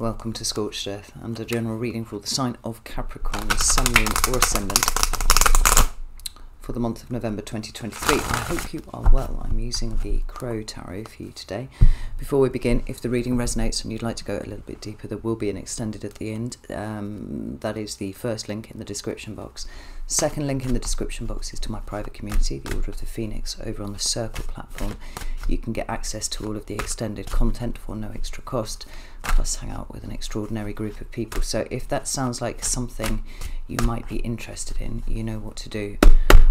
Welcome to Scorched Earth and a general reading for the sign of Capricorn, Sun, Moon or Ascendant for the month of November 2023. I hope you are well. I'm using the Crow Tarot for you today. Before we begin, if the reading resonates and you'd like to go a little bit deeper, there will be an extended at the end. That is the first link in the description box. Second link in the description box is to my private community, the Order of the Phoenix, over on the Circle platform. You can get access to all of the extended content for no extra cost, plus hang out with an extraordinary group of people. So if that sounds like something you might be interested in, you know what to do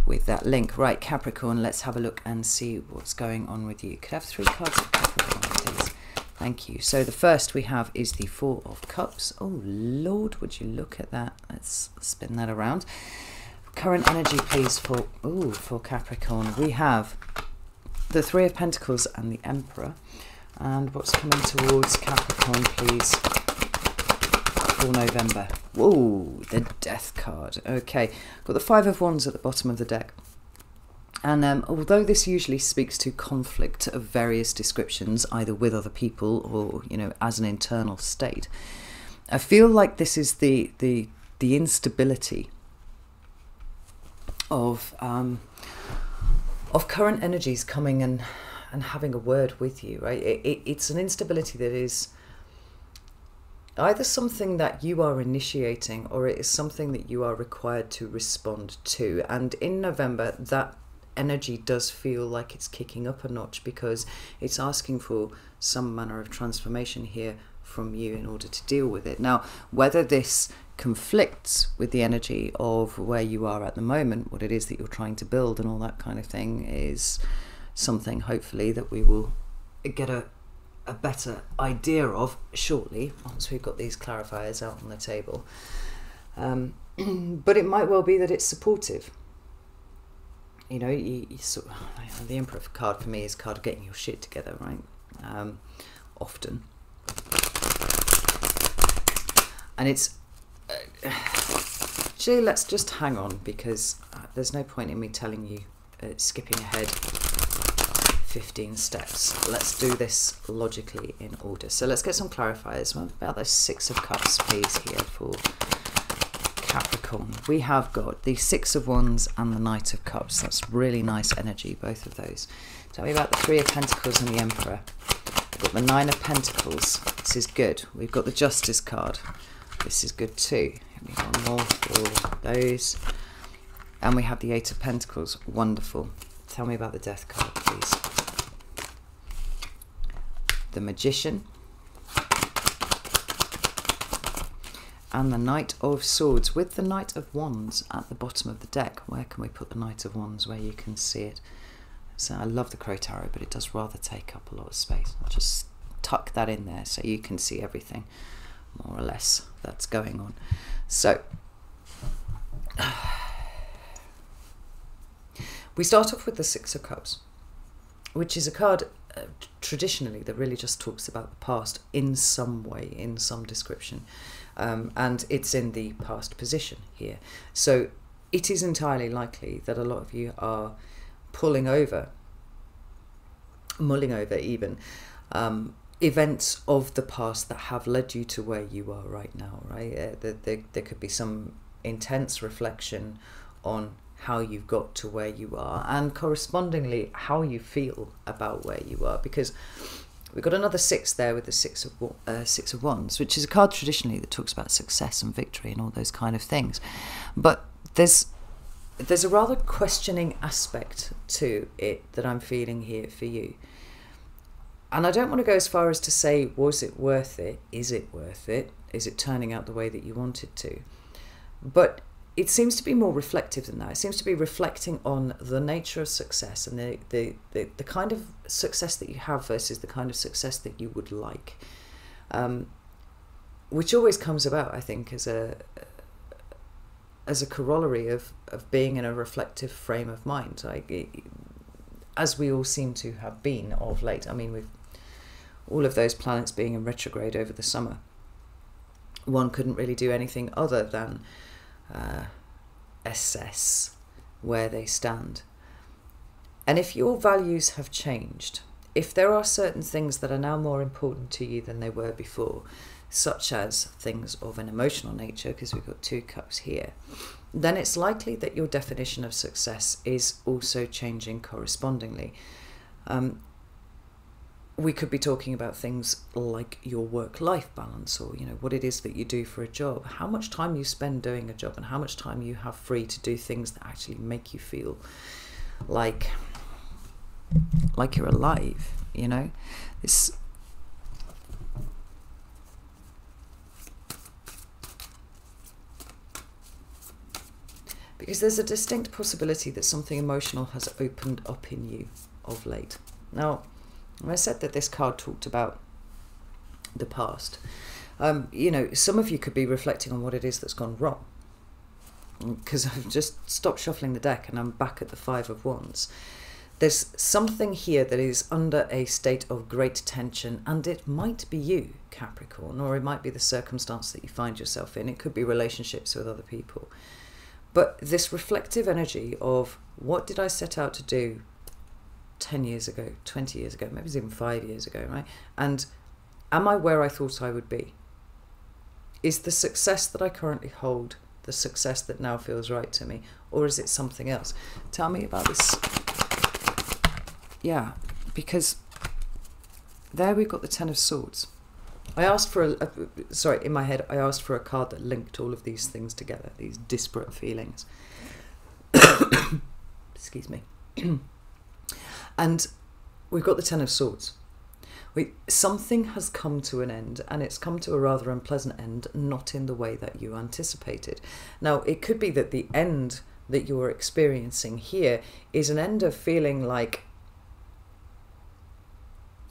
with that link. Right, Capricorn, let's have a look and see what's going on with you. Could I have 3 cards of Capricorn, please? Thank you. So the first we have is the Four of Cups. Oh Lord, would you look at that? Let's spin that around. Current energy, please, for Capricorn. We have the Three of Pentacles and the Emperor. And what's coming towards Capricorn, please, for November? Whoa, the Death card. Okay, got the Five of Wands at the bottom of the deck. And although this usually speaks to conflict of various descriptions, either with other people or, you know, as an internal state, I feel like this is the instability of current energies coming and having a word with you, right? It's an instability that is either something that you are initiating or it is something that you are required to respond to. And in November, that energy does feel like it's kicking up a notch because it's asking for some manner of transformation here from you in order to deal with it. Now, whether this conflicts with the energy of where you are at the moment, what it is that you're trying to build and all that kind of thing, is something hopefully that we will get a better idea of shortly once we've got these clarifiers out on the table. But it might well be that it's supportive. You know, you sort of, the Emperor card for me is a card of getting your shit together, right? Often. And it's actually, let's just hang on, because there's no point in me telling you skipping ahead 15 steps. Let's do this logically in order. So let's get some clarifiers. What about the Six of Cups, please, here for Capricorn? We have got the Six of Wands and the Knight of Cups. That's really nice energy, both of those. Tell me about the Three of Pentacles and the Emperor. We've got the Nine of Pentacles. This is good. We've got the Justice card. This is good too. We have one more for those. And we have the Eight of Pentacles. Wonderful. Tell me about the Death card, please. The Magician. And the Knight of Swords with the Knight of Wands at the bottom of the deck. Where can we put the Knight of Wands where you can see it? So I love the Crow Tarot, but it does rather take up a lot of space. I'll just tuck that in there so you can see everything, more or less, that's going on. So we start off with the Six of Cups, which is a card traditionally that really just talks about the past in some way, in some description, and it's in the past position here. So it is entirely likely that a lot of you are mulling over even events of the past that have led you to where you are right now, right? There could be some intense reflection on how you've got to where you are, and correspondingly how you feel about where you are, because we've got another six there with the Six of Wands, which is a card traditionally that talks about success and victory and all those kind of things. But there's a rather questioning aspect to it that I'm feeling here for you. And I don't want to go as far as to say, was it worth it? Is it worth it? Is it turning out the way that you want it to? But it seems to be more reflective than that. It seems to be reflecting on the nature of success and the kind of success that you have versus the kind of success that you would like. Which always comes about, I think, as a corollary of being in a reflective frame of mind, like as we all seem to have been of late. I mean, with all of those planets being in retrograde over the summer, one couldn't really do anything other than assess where they stand. And if your values have changed, if there are certain things that are now more important to you than they were before, such as things of an emotional nature, because we've got 2 cups here, then it's likely that your definition of success is also changing correspondingly. We could be talking about things like your work-life balance, or, you know, what it is that you do for a job, how much time you spend doing a job, and how much time you have free to do things that actually make you feel like you're alive, you know. This because there's a distinct possibility that something emotional has opened up in you of late. Now, I said that this card talked about the past. You know, some of you could be reflecting on what it is that's gone wrong, because I've just stopped shuffling the deck and I'm back at the 5 of Wands. There's something here that is under a state of great tension, and it might be you, Capricorn, or it might be the circumstance that you find yourself in. It could be relationships with other people. But this reflective energy of, what did I set out to do 10 years ago, 20 years ago, maybe it's even 5 years ago, right? And am I where I thought I would be? Is the success that I currently hold the success that now feels right to me? Or is it something else? Tell me about this. Yeah, because there we've got the 10 of Swords. I asked for sorry, in my head, I asked for a card that linked all of these things together, these disparate feelings. Excuse me. And we've got the 10 of Swords. Something has come to an end, and it's come to a rather unpleasant end, not in the way that you anticipated. Now, it could be that the end that you're experiencing here is an end of feeling like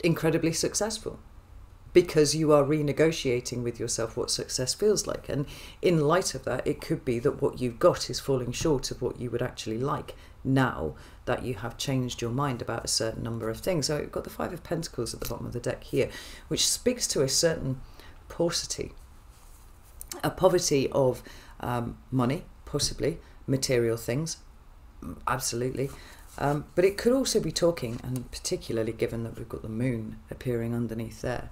incredibly successful, because you are renegotiating with yourself what success feels like. And in light of that, it could be that what you've got is falling short of what you would actually like, now that you have changed your mind about a certain number of things. So we've got the 5 of Pentacles at the bottom of the deck here, which speaks to a certain paucity, a poverty of money, possibly material things, absolutely. But it could also be talking, and particularly given that we've got the moon appearing underneath there,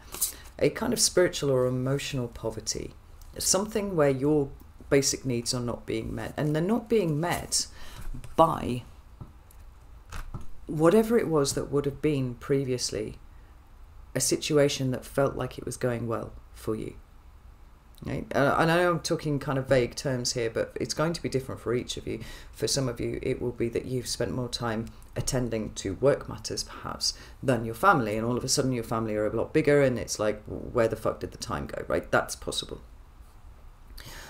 a kind of spiritual or emotional poverty, something where your basic needs are not being met, and they're not being met by whatever it was that would have been previously a situation that felt like it was going well for you. Right? And I know I'm talking kind of vague terms here, but it's going to be different for each of you. For some of you, it will be that you've spent more time attending to work matters, perhaps, than your family, and all of a sudden your family are a lot bigger, and it's like, where the fuck did the time go, right? That's possible.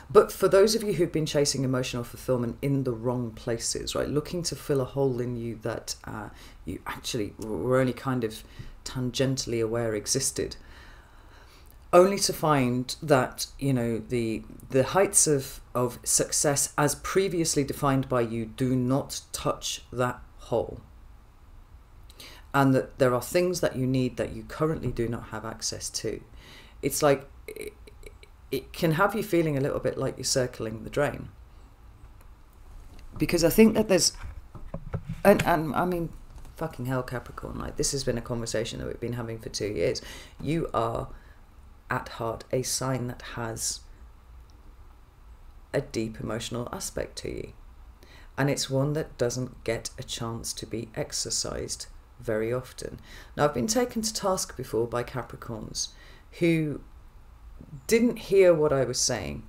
But for those of you who've been chasing emotional fulfillment in the wrong places, right, looking to fill a hole in you that you actually were only kind of tangentially aware existed, only to find that, you know, the heights of success as previously defined by you do not touch that hole, and that there are things that you need that you currently do not have access to. It's like it can have you feeling a little bit like you're circling the drain, because I think that there's and I mean, fucking hell, Capricorn, like, this has been a conversation that we've been having for 2 years. You are at heart a sign that has a deep emotional aspect to you, and it's one that doesn't get a chance to be exercised very often. Now, I've been taken to task before by Capricorns who didn't hear what I was saying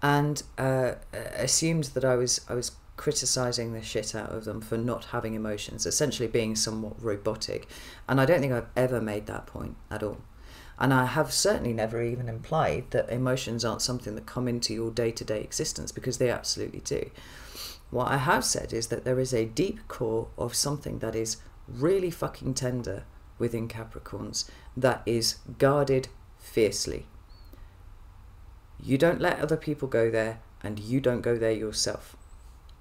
and assumed that I was criticizing the shit out of them for not having emotions, essentially being somewhat robotic. And I don't think I've ever made that point at all. And I have certainly never even implied that emotions aren't something that come into your day-to-day existence, because they absolutely do. What I have said is that there is a deep core of something that is really fucking tender within Capricorns that is guarded fiercely. You don't let other people go there, and you don't go there yourself,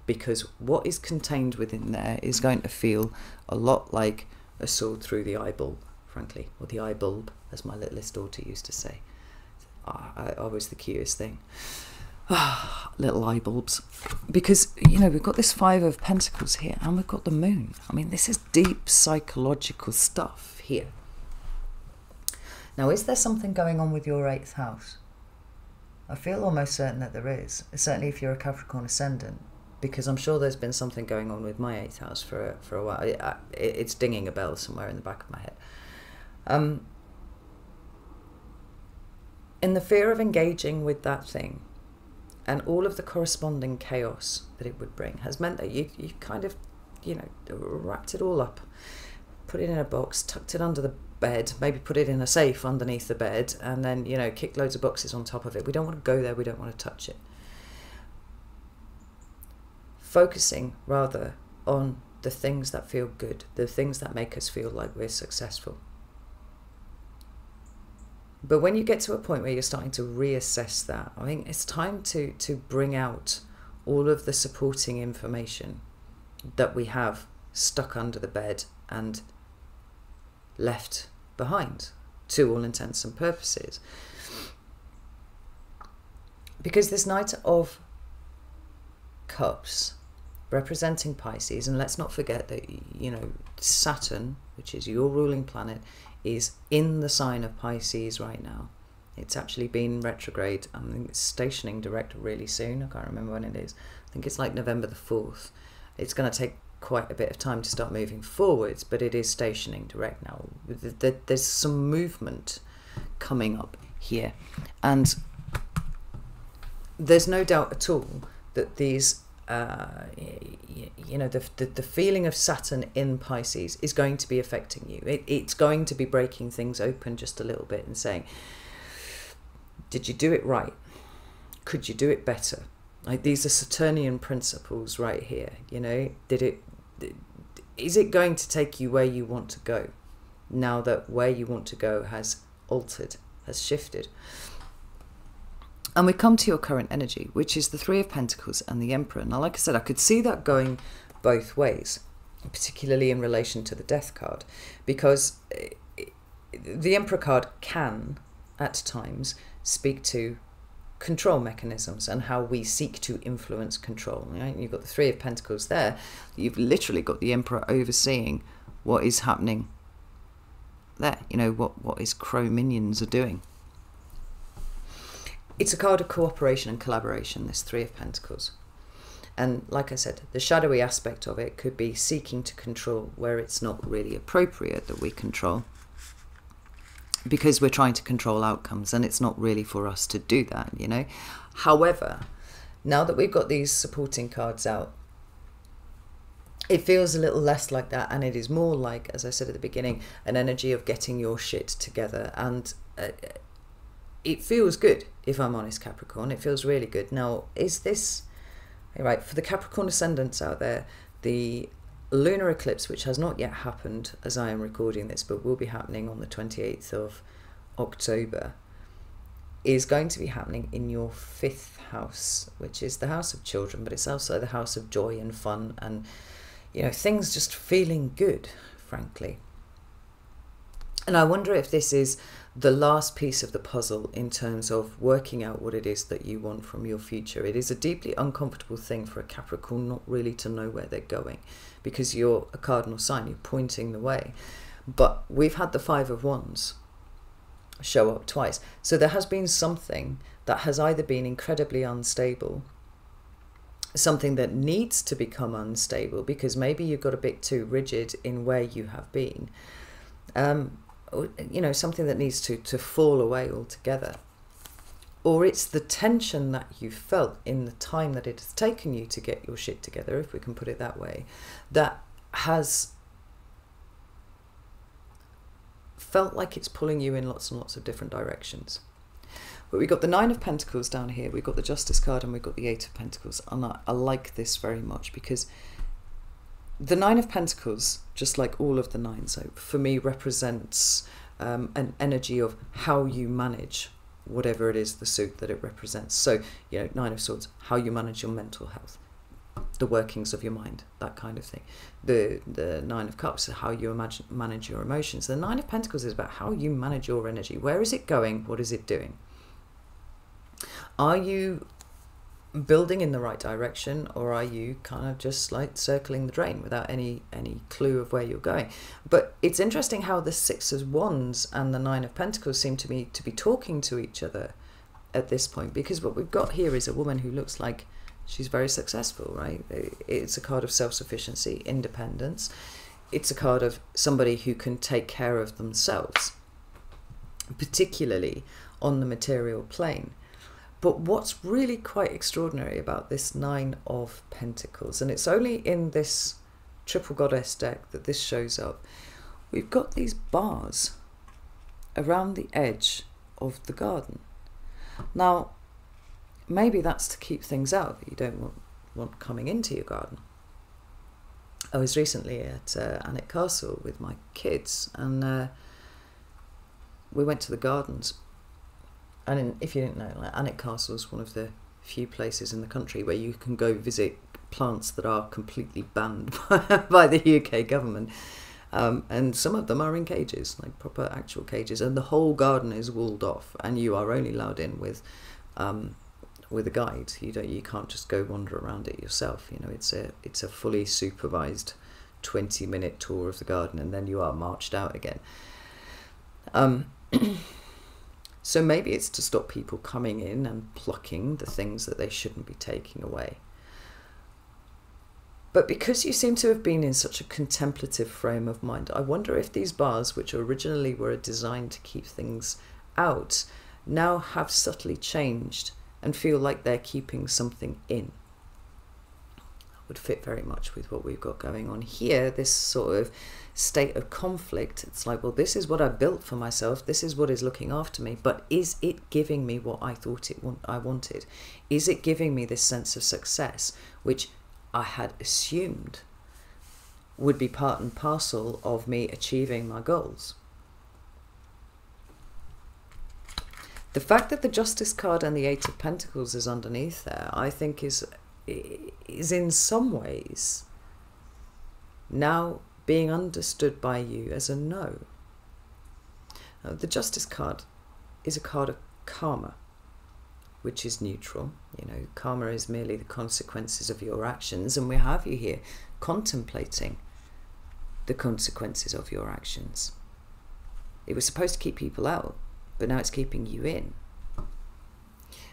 because what is contained within there is going to feel a lot like a sword through the eyeball, frankly, or the eye bulb, as my littlest daughter used to say. Always the cutest thing. Little eye bulbs. Because, you know, we've got this 5 of Pentacles here, and we've got the moon. I mean, this is deep psychological stuff here. Now, is there something going on with your 8th house? I feel almost certain that there is, certainly if you're a Capricorn ascendant, because I'm sure there's been something going on with my 8th house for a while. It's dinging a bell somewhere in the back of my head. In the fear of engaging with that thing and all of the corresponding chaos that it would bring has meant that you kind of, you know, wrapped it all up, put it in a box, tucked it under the bed, maybe put it in a safe underneath the bed, and then, you know, kicked loads of boxes on top of it. We don't want to go there, we don't want to touch it. Focusing rather on the things that feel good, the things that make us feel like we're successful. But when you get to a point where you're starting to reassess that, I think it's time to bring out all of the supporting information that we have stuck under the bed and left behind, to all intents and purposes. Because this Knight of Cups representing Pisces, and let's not forget that, you know, Saturn, which is your ruling planet, is in the sign of Pisces right now. It's actually been retrograde. I think it's stationing direct really soon. I can't remember when it is. I think it's like November the 4th. It's going to take quite a bit of time to start moving forwards, but it is stationing direct now. There's some movement coming up here, and there's no doubt at all that these you know, the feeling of Saturn in Pisces is going to be affecting you. It's going to be breaking things open just a little bit and saying, did you do it right? Could you do it better? Like, these are Saturnian principles right here, you know. Is it going to take you where you want to go, now that where you want to go has altered, has shifted? And we come to your current energy, which is the Three of Pentacles and the Emperor. Now, like I said, I could see that going both ways, particularly in relation to the Death card, because the Emperor card can, at times, speak to control mechanisms and how we seek to influence control. Right? You've got the Three of Pentacles there. You've literally got the Emperor overseeing what is happening there. You know, what his crow minions are doing. It's a card of cooperation and collaboration, this Three of Pentacles. And like I said, the shadowy aspect of it could be seeking to control where it's not really appropriate that we control, because we're trying to control outcomes, and it's not really for us to do that, you know. However, now that we've got these supporting cards out, it feels a little less like that, and it is more like, as I said at the beginning, an energy of getting your shit together. And it feels good, if I'm honest, Capricorn. It feels really good. Now, is this... Right, for the Capricorn ascendants out there, the lunar eclipse, which has not yet happened as I am recording this, but will be happening on the 28th of October, is going to be happening in your 5th house, which is the house of children, but it's also the house of joy and fun and, you know, things just feeling good, frankly. And I wonder if this is the last piece of the puzzle in terms of working out what it is that you want from your future. It is a deeply uncomfortable thing for a Capricorn not really to know where they're going, because you're a cardinal sign, you're pointing the way. But we've had the Five of Wands show up twice. So there has been something that has either been incredibly unstable, something that needs to become unstable because maybe you got a bit too rigid in where you have been, you know, something that needs to fall away altogether. Or it's the tension that you felt in the time that it has taken you to get your shit together, if we can put it that way, that has felt like it's pulling you in lots and lots of different directions. But we've got the Nine of Pentacles down here, we've got the Justice card, and we've got the Eight of Pentacles. And I like this very much, because the Nine of Pentacles, just like all of the nines, for me represents an energy of how you manage whatever it is, the suit that it represents. So, you know, Nine of Swords, how you manage your mental health, the workings of your mind, that kind of thing. The Nine of Cups, how you manage your emotions. The Nine of Pentacles is about how you manage your energy. Where is it going? What is it doing? Are you building in the right direction, or are you kind of just like circling the drain without any clue of where you're going? But it's interesting how the Six of Wands and the Nine of Pentacles seem to be talking to each other at this point, because what we've got here is a woman who looks like she's very successful, right? It's a card of self-sufficiency, independence. It's a card of somebody who can take care of themselves, particularly on the material plane. But what's really quite extraordinary about this Nine of Pentacles, and it's only in this Triple Goddess deck that this shows up, we've got these bars around the edge of the garden. Now, maybe that's to keep things out that you don't want coming into your garden. I was recently at Alnwick Castle with my kids, and we went to the gardens. And if you didn't know, like, Alnwick Castle is one of the few places in the country where you can go visit plants that are completely banned by the UK government. And some of them are in cages, like proper actual cages, and the whole garden is walled off, and you are only allowed in with a guide. You can't just go wander around it yourself. You know, it's a fully supervised 20-minute tour of the garden, and then you are marched out again. So maybe it's to stop people coming in and plucking the things that they shouldn't be taking away. But because you seem to have been in such a contemplative frame of mind, I wonder if these bars, which originally were designed to keep things out, now have subtly changed and feel like they're keeping something in. That would fit very much with what we've got going on here, this sort of state of conflict. It's like, well, this is what I built for myself, this is what is looking after me, but is it giving me what I thought I wanted? Is it giving me this sense of success, which I had assumed would be part and parcel of me achieving my goals? The fact that the Justice card and the Eight of Pentacles is underneath there, I think is in some ways now being understood by you as a no. The Justice card is a card of karma, which is neutral. You know, karma is merely the consequences of your actions, and we have you here contemplating the consequences of your actions. It was supposed to keep people out, but now it's keeping you in.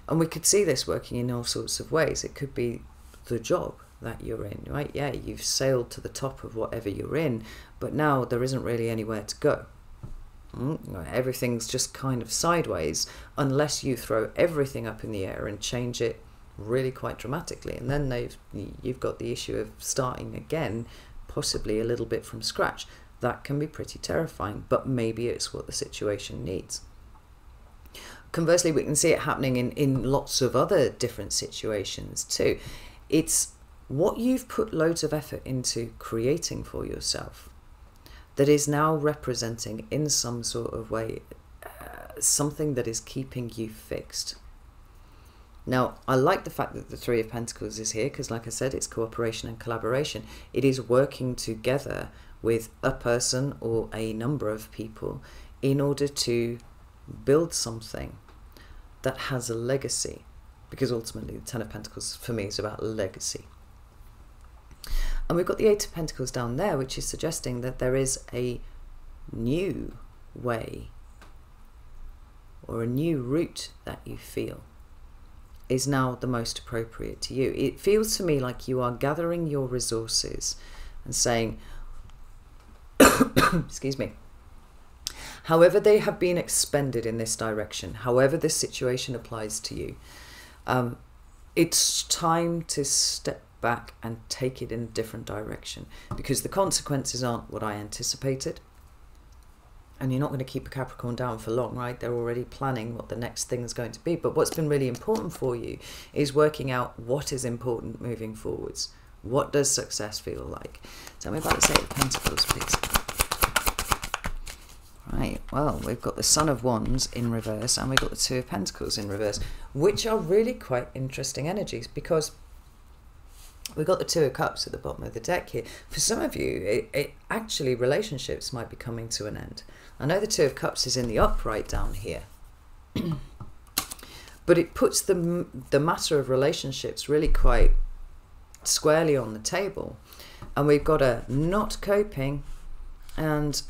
And we could see this working in all sorts of ways. It could be the job that you're in, right? Yeah, you've sailed to the top of whatever you're in, but now there isn't really anywhere to go. Everything's just kind of sideways unless you throw everything up in the air and change it really quite dramatically. And then you've got the issue of starting again, possibly a little bit from scratch. That can be pretty terrifying, but maybe it's what the situation needs. Conversely, we can see it happening in lots of other different situations too. It's what you've put loads of effort into creating for yourself that is now representing in some sort of way something that is keeping you fixed. Now, I like the fact that the Three of Pentacles is here because, like I said, it's cooperation and collaboration. It is working together with a person or a number of people in order to build something that has a legacy, because ultimately the Ten of Pentacles for me is about legacy. And we've got the Eight of Pentacles down there, which is suggesting that there is a new way or a new route that you feel is now the most appropriate to you. It feels to me like you are gathering your resources and saying, excuse me, however they have been expended in this direction, however this situation applies to you, it's time to step back and take it in a different direction, because the consequences aren't what I anticipated. And you're not going to keep a Capricorn down for long, right? They're already planning what the next thing is going to be. But what's been really important for you is working out what is important moving forwards. What does success feel like? Tell me about the Eight of Pentacles, please. Right, well, we've got the Son of Wands in reverse and we've got the Two of Pentacles in reverse, which are really quite interesting energies, because we've got the Two of Cups at the bottom of the deck here. For some of you, it actually, relationships might be coming to an end. I know the Two of Cups is in the upright down here. But But it puts the matter of relationships really quite squarely on the table. And we've got a not coping, and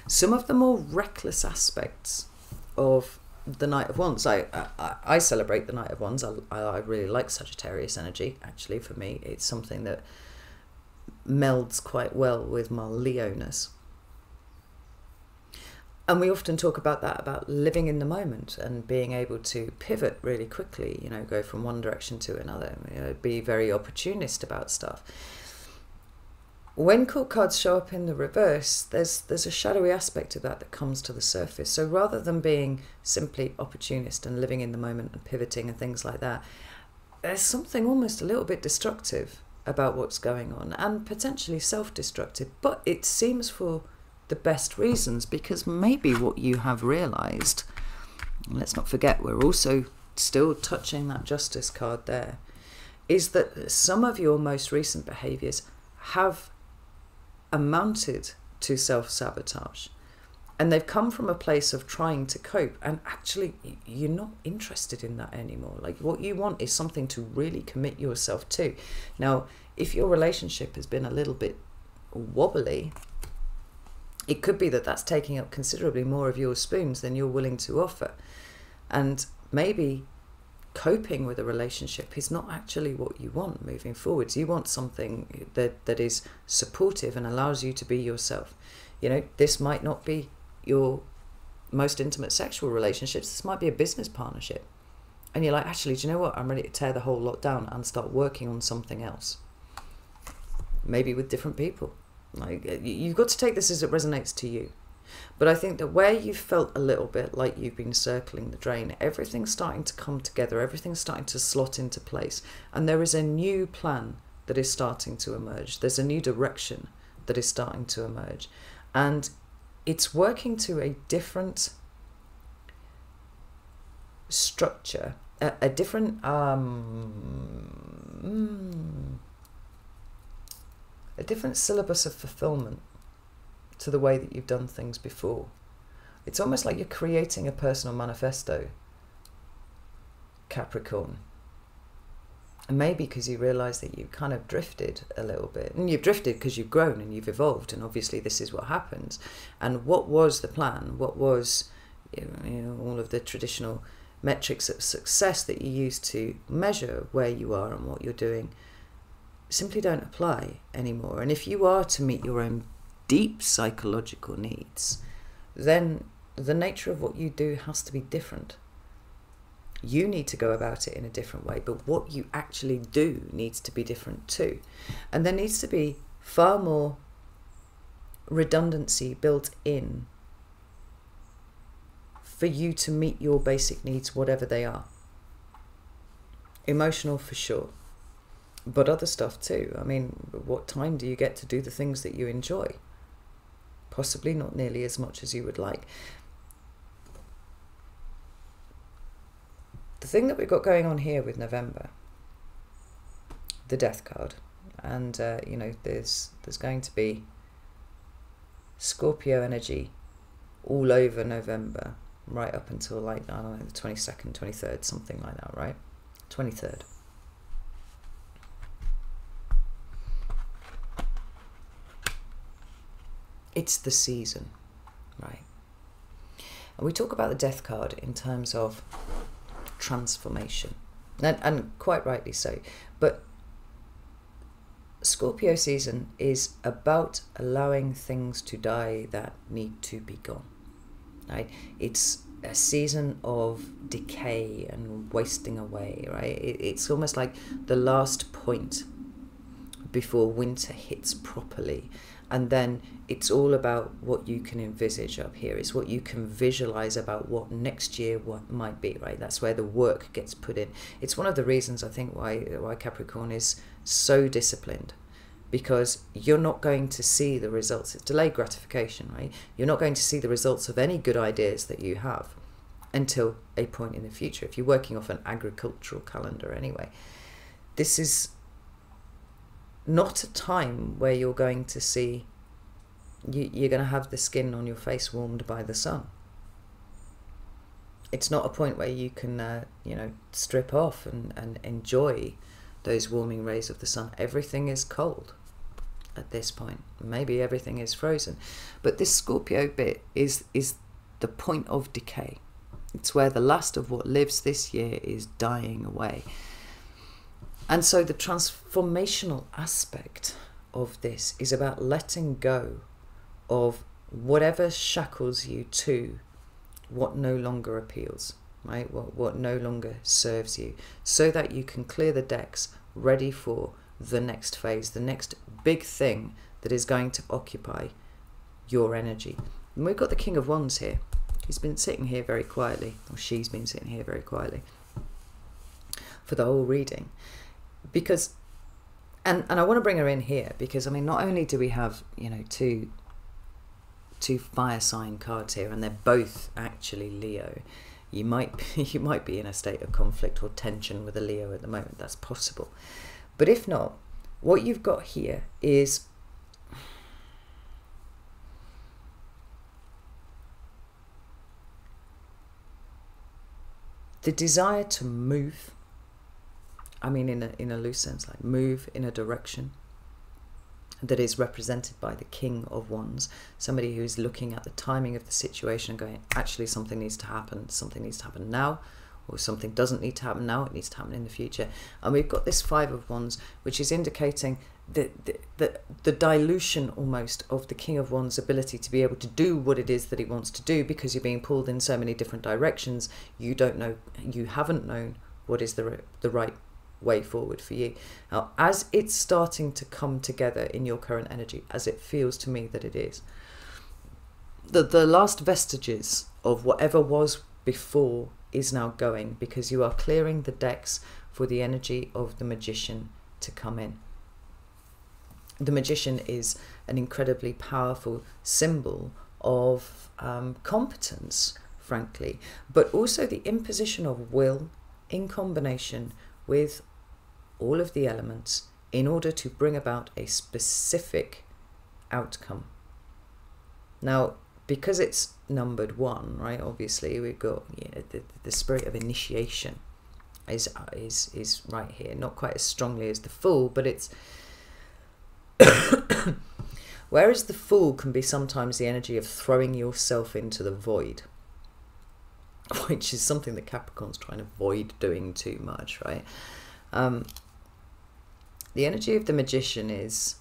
some of the more reckless aspects of the Knight of Wands. I celebrate the Knight of Wands. I really like Sagittarius energy. Actually, for me, it's something that melds quite well with my Leo-ness. And we often talk about that, about living in the moment and being able to pivot really quickly, you know, go from one direction to another, you know, be very opportunist about stuff. When court cards show up in the reverse, there's a shadowy aspect of that comes to the surface. So rather than being simply opportunist and living in the moment and pivoting and things like that, there's something almost a little bit destructive about what's going on, and potentially self-destructive. But it seems for the best reasons, because maybe what you have realized, let's not forget we're also still touching that Justice card there, is that some of your most recent behaviors have amounted to self-sabotage, and they've come from a place of trying to cope, and actually you're not interested in that anymore. Like, what you want is something to really commit yourself to. Now, if your relationship has been a little bit wobbly, it could be that that's taking up considerably more of your spoons than you're willing to offer. And maybe coping with a relationship is not actually what you want moving forwards. You want something that is supportive and allows you to be yourself. You know, this might not be your most intimate sexual relationships. This might be a business partnership. And you're like, actually, do you know what? I'm ready to tear the whole lot down and start working on something else. Maybe with different people. Like, you've got to take this as it resonates to you. But I think that where you felt a little bit like you've been circling the drain, everything's starting to come together, everything's starting to slot into place, and there is a new plan that is starting to emerge. There's a new direction that is starting to emerge, and it's working to a different structure, a different syllabus of fulfillment to the way that you've done things before. It's almost like you're creating a personal manifesto, Capricorn. And maybe because you realise that you've kind of drifted a little bit. And you've drifted because you've grown and you've evolved, and obviously this is what happens. And what was the plan? What was, you know, all of the traditional metrics of success that you used to measure where you are and what you're doing simply don't apply anymore. And if you are to meet your own deep psychological needs, then the nature of what you do has to be different. You need to go about it in a different way, but what you actually do needs to be different too. And there needs to be far more redundancy built in for you to meet your basic needs, whatever they are. Emotional for sure, but other stuff too. I mean, what time do you get to do the things that you enjoy? Possibly not nearly as much as you would like. The thing that we've got going on here with November, the Death card, and you know, there's going to be Scorpio energy all over November, right up until, like, I don't know, the 22nd, 23rd, something like that, right? 23rd. It's the season, right? And we talk about the Death card in terms of transformation, and quite rightly so. But Scorpio season is about allowing things to die that need to be gone, right? It's a season of decay and wasting away, right? It's almost like the last point before winter hits properly. And then it's all about what you can envisage up here. It's what you can visualize about what next year what might be, right? That's where the work gets put in. It's one of the reasons, I think, why Capricorn is so disciplined, because you're not going to see the results. It's delayed gratification, right? You're not going to see the results of any good ideas that you have until a point in the future, if you're working off an agricultural calendar anyway. This is not a time where you're going to see You're going to have the skin on your face warmed by the sun. It's not a point where you can, you know, strip off and enjoy those warming rays of the sun. Everything is cold at this point. Maybe everything is frozen. But this Scorpio bit is the point of decay. It's where the last of what lives this year is dying away. And so the transformational aspect of this is about letting go of whatever shackles you to what no longer appeals, right? What no longer serves you, so that you can clear the decks ready for the next phase, the next big thing that is going to occupy your energy. And we've got the King of Wands here. He's been sitting here very quietly, or she's been sitting here very quietly for the whole reading. Because, and I want to bring her in here because, I mean, not only do we have, you know, two fire sign cards here, and they're both actually Leo. You might be in a state of conflict or tension with a Leo at the moment. That's possible. But if not, what you've got here is the desire to move. I mean, in a loose sense, like move in a direction that is represented by the King of Wands. Somebody who is looking at the timing of the situation and going, actually something needs to happen now, or something doesn't need to happen now, it needs to happen in the future. And we've got this Five of Wands, which is indicating the dilution almost of the King of Wands' ability to be able to do what it is that he wants to do, because you're being pulled in so many different directions. You don't know, you haven't known what is the right way forward for you. Now, as it's starting to come together in your current energy, as it feels to me that it is, the last vestiges of whatever was before is now going, because you are clearing the decks for the energy of the Magician to come in. The Magician is an incredibly powerful symbol of competence, frankly, but also the imposition of will in combination with all of the elements in order to bring about a specific outcome. Now, because it's numbered 1, right, obviously we've got, you know, the spirit of initiation is right here, not quite as strongly as the Fool, but it's whereas the Fool can be sometimes the energy of throwing yourself into the void, which is something that Capricorn's trying to avoid doing too much, right? The energy of the Magician is,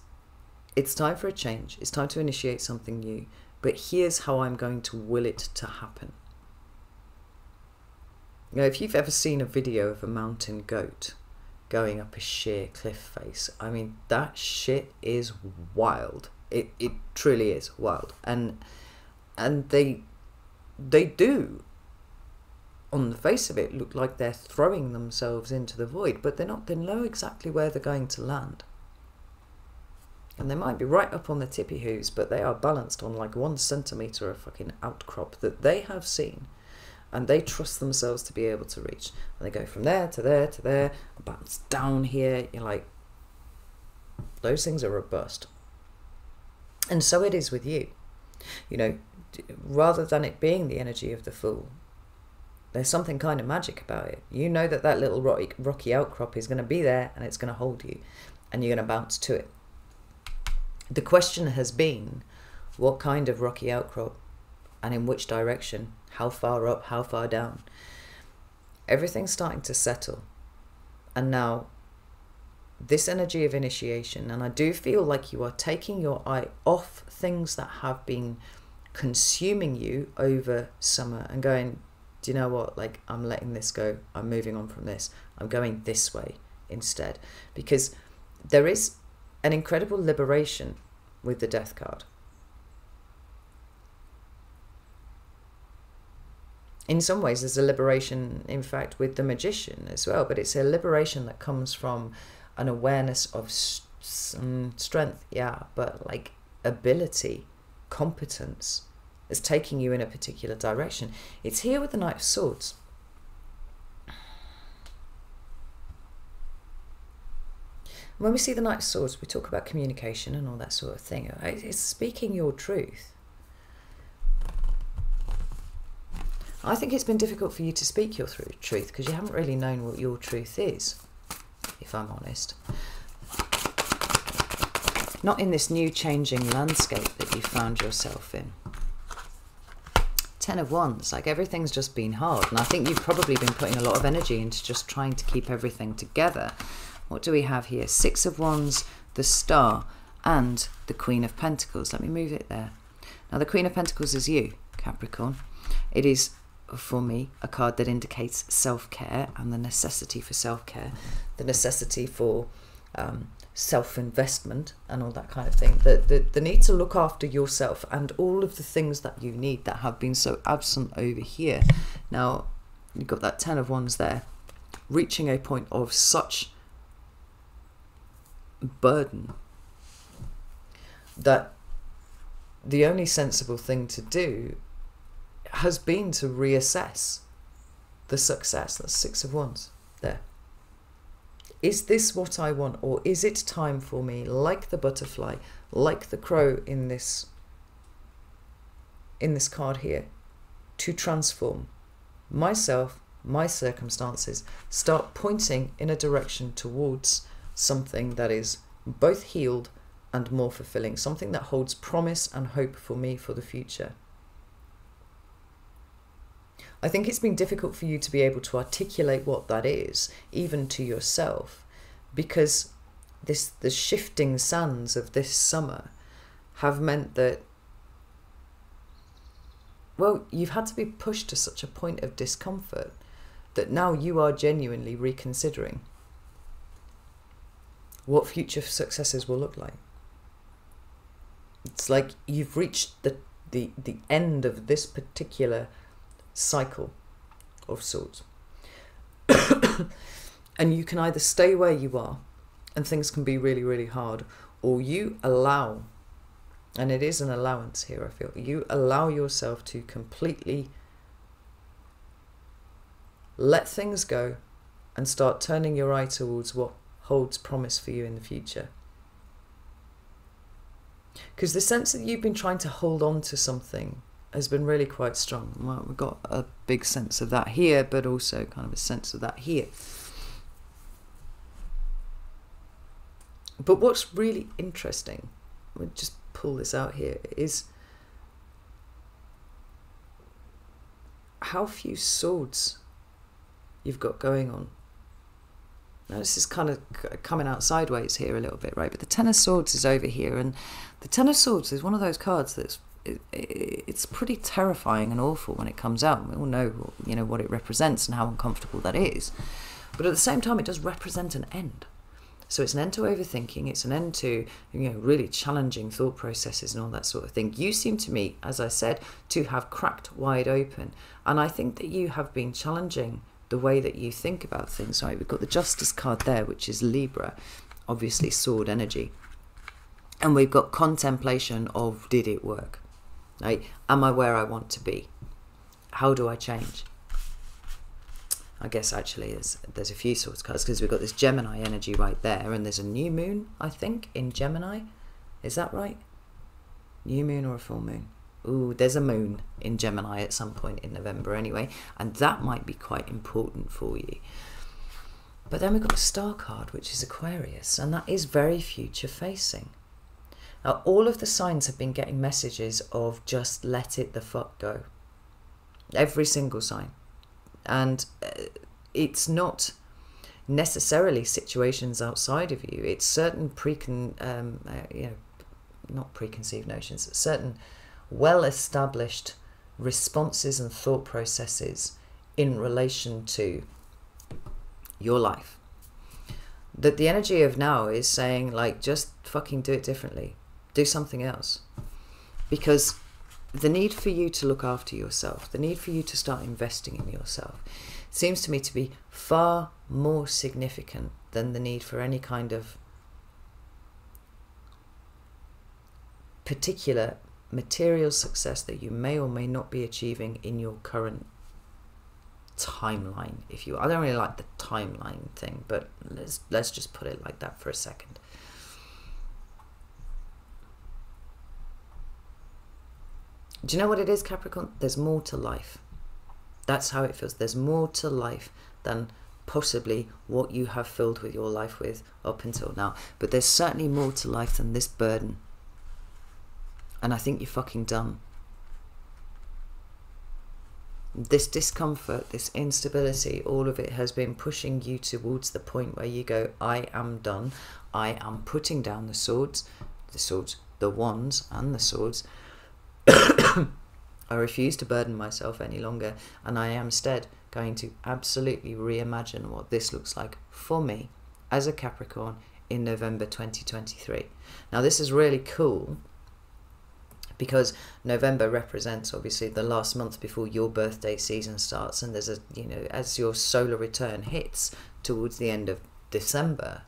it's time for a change, it's time to initiate something new, but here's how I'm going to will it to happen. You know, if you've ever seen a video of a mountain goat going up a sheer cliff face, I mean, that shit is wild. It truly is wild. And they do, on the face of it, look like they're throwing themselves into the void, but they're not. They know exactly where they're going to land. And they might be right up on the tippy hoos, but they are balanced on like 1 centimetre of fucking outcrop that they have seen, and they trust themselves to be able to reach. And they go from there to there to there, bounce down here. You're like, those things are robust. And so it is with you. You know, rather than it being the energy of the Fool, there's something kind of magic about it. You know that that little rocky outcrop is going to be there, and it's going to hold you, and you're going to bounce to it. The question has been, what kind of rocky outcrop, and in which direction? How far up, how far down? Everything's starting to settle. And now, this energy of initiation, and I do feel like you are taking your eye off things that have been consuming you over summer and going, do you know what, like, I'm letting this go, I'm moving on from this, I'm going this way instead. Because there is an incredible liberation with the Death card. In some ways, there's a liberation, in fact, with the Magician as well, but it's a liberation that comes from an awareness of strength, yeah, but like ability, competence. It's taking you in a particular direction. It's here with the Knight of Swords. When we see the Knight of Swords, we talk about communication and all that sort of thing. It's speaking your truth. I think it's been difficult for you to speak your truth because you haven't really known what your truth is, if I'm honest. Not in this new changing landscape that you found yourself in. Ten of Wands, like everything's just been hard. And I think you've probably been putting a lot of energy into just trying to keep everything together. What do we have here? Six of Wands, the Star, and the Queen of Pentacles. Let me move it there. Now, the Queen of Pentacles is you, Capricorn. It is, for me, a card that indicates self-care and the necessity for self-care, the necessity for self-investment and all that kind of thing. The need to look after yourself and all of the things that you need that have been so absent over here. Now, you've got that Ten of Wands there, reaching a point of such burden that the only sensible thing to do has been to reassess the success. That's Six of Wands there. Is this what I want, or is it time for me, like the butterfly, like the crow in this card here, to transform myself, my circumstances, start pointing in a direction towards something that is both healed and more fulfilling, something that holds promise and hope for me for the future. I think it's been difficult for you to be able to articulate what that is, even to yourself, because the shifting sands of this summer have meant that, well, you've had to be pushed to such a point of discomfort that now you are genuinely reconsidering what future successes will look like. It's like you've reached the end of this particular cycle of sorts. And you can either stay where you are and things can be really, really hard, or you allow, and it is an allowance here, I feel, you allow yourself to completely let things go and start turning your eye towards what holds promise for you in the future. Because the sense that you've been trying to hold on to something has been really quite strong. Well, we've got a big sense of that here, but also kind of a sense of that here. But what's really interesting, we'll just pull this out here, is how few swords you've got going on. Now, this is kind of coming out sideways here a little bit, right? But the Ten of Swords is over here, and the Ten of Swords is one of those cards that's it's pretty terrifying and awful when it comes out. We all know, you know, what it represents and how uncomfortable that is. But at the same time, it does represent an end. So it's an end to overthinking. It's an end to, you know, really challenging thought processes and all that sort of thing. You seem to me, as I said, to have cracked wide open. And I think that you have been challenging the way that you think about things. Right, we've got the Justice card there, which is Libra, obviously sword energy. And we've got contemplation of, did it work? Right? Am I where I want to be? How do I change? I guess actually there's a few swords cards, because we've got this Gemini energy right there, and there's a new moon, I think, in Gemini. Is that right? New moon or a full moon? Ooh, there's a moon in Gemini at some point in November anyway, and that might be quite important for you. But then we've got a star card, which is Aquarius, and that is very future facing. Now, all of the signs have been getting messages of just let it the fuck go. Every single sign. And it's not necessarily situations outside of you. It's certain not preconceived notions, certain well-established responses and thought processes in relation to your life. That the energy of now is saying, like, just fucking do it differently. Do something else. Because the need for you to look after yourself, the need for you to start investing in yourself, seems to me to be far more significant than the need for any kind of particular material success that you may or may not be achieving in your current timeline, if you. I don't really like the timeline thing, but let's just put it like that for a second. Do you know what it is, Capricorn? There's more to life. That's how it feels. There's more to life than possibly what you have filled with your life with up until now. But there's certainly more to life than this burden. And I think you're fucking done. This discomfort, this instability, all of it has been pushing you towards the point where you go, I am done. I am putting down the swords, the wands and the swords. I refuse to burden myself any longer, and I am instead going to absolutely reimagine what this looks like for me as a Capricorn in November 2023. Now this is really cool because November represents obviously the last month before your birthday season starts, and there's a, you know, as your solar return hits towards the end of December,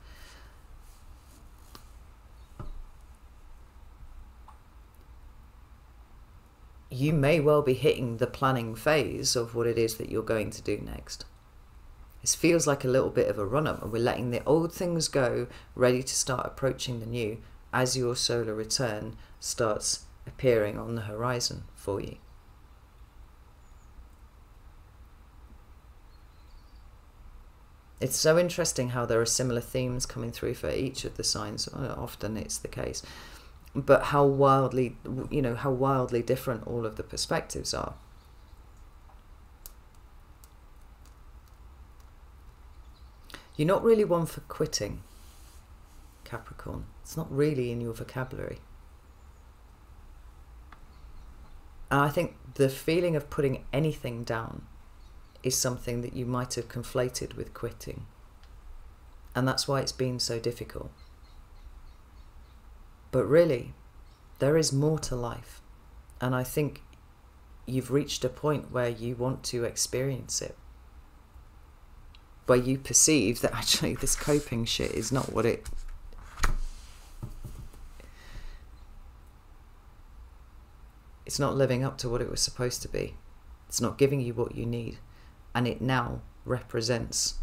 you may well be hitting the planning phase of what it is that you're going to do next. This feels like a little bit of a run-up, and we're letting the old things go, ready to start approaching the new as your solar return starts appearing on the horizon for you. It's so interesting how there are similar themes coming through for each of the signs. Often it's the case. But how wildly, you know, how wildly different all of the perspectives are. You're not really one for quitting, Capricorn. It's not really in your vocabulary. And I think the feeling of putting anything down is something that you might have conflated with quitting. And that's why it's been so difficult. But really, there is more to life. And I think you've reached a point where you want to experience it. Where you perceive that actually this coping shit is not what it... It's not living up to what it was supposed to be. It's not giving you what you need. And it now represents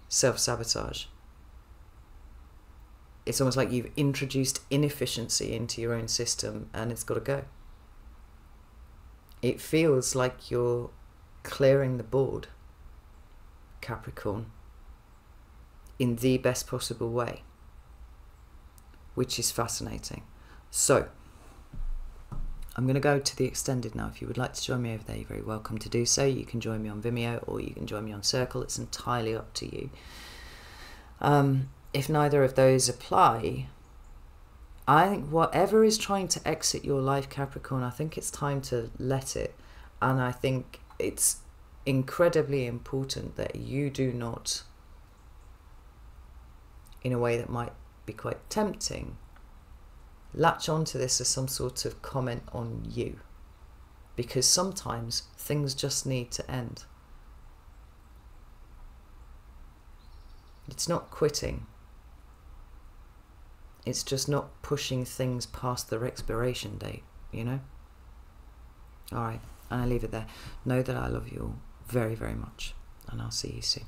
self-sabotage. It's almost like you've introduced inefficiency into your own system and it's got to go. It feels like you're clearing the board, Capricorn, in the best possible way, which is fascinating. So, I'm going to go to the extended now. If you would like to join me over there, you're very welcome to do so. You can join me on Vimeo or you can join me on Circle. It's entirely up to you. If neither of those apply, I think whatever is trying to exit your life, Capricorn, I think it's time to let it. And I think it's incredibly important that you do not, in a way that might be quite tempting, latch onto this as some sort of comment on you. Because sometimes things just need to end. It's not quitting. It's just not pushing things past their expiration date, you know? Alright, and I leave it there. Know that I love you all very, very much. And I'll see you soon.